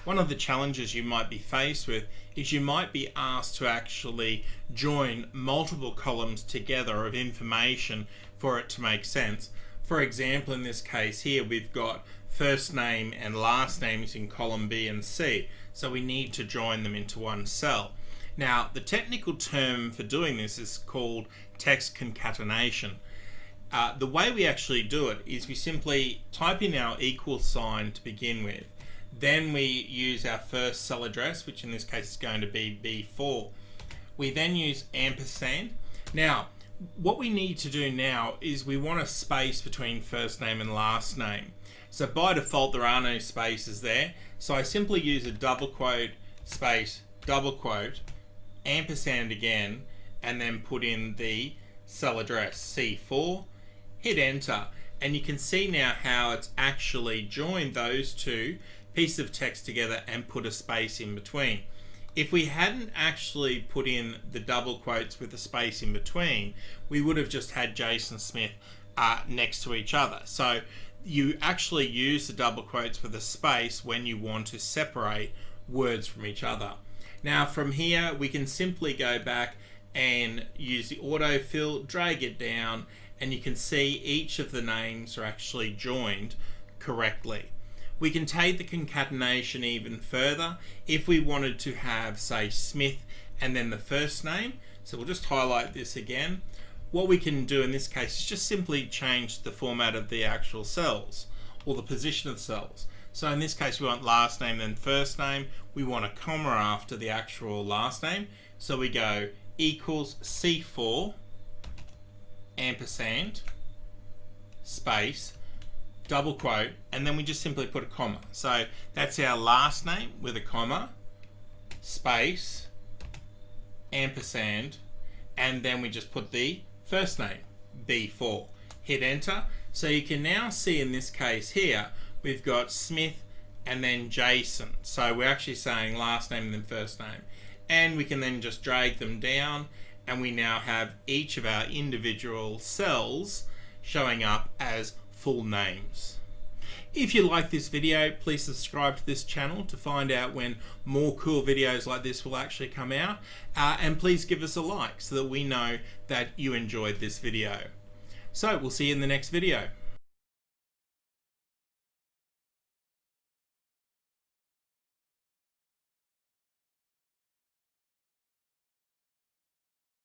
one of the challenges you might be faced with is you might be asked to actually join multiple columns together of information for it to make sense. For example, in this case here, we've got first name and last names in column B and C, so we need to join them into one cell. Now, the technical term for doing this is called text concatenation. The way we actually do it is we simply type in our equal sign to begin with. Then we use our first cell address, which in this case is going to be B4. We then use ampersand. Now, what we need to do now is we want a space between first name and last name. So by default, there are no spaces there. So I simply use a double quote, space, double quote, ampersand again, and then put in the cell address C4, hit enter, and you can see now how it's actually joined those two pieces of text together and put a space in between. If we hadn't actually put in the double quotes with a space in between, we would have just had Jason Smith next to each other. So you actually use the double quotes with a space when you want to separate words from each other. Now from here, we can simply go back and use the autofill, drag it down, and you can see each of the names are actually joined correctly. We can take the concatenation even further if we wanted to have, say, Smith and then the first name. So we'll just highlight this again. What we can do in this case is just simply change the format of the actual cells or the position of the cells. So in this case, we want last name then first name. We want a comma after the actual last name. So we go equals C4 ampersand space double quote, and then we just simply put a comma. So that's our last name with a comma, space, ampersand, and then we just put the first name, B4. Hit enter. So you can now see in this case here, we've got Smith and then Jason. So we're actually saying last name and then first name. And we can then just drag them down, and we now have each of our individual cells showing up as full names. If you like this video, please subscribe to this channel to find out when more cool videos like this will actually come out, and please give us a like so that we know that you enjoyed this video. So we'll see you in the next video.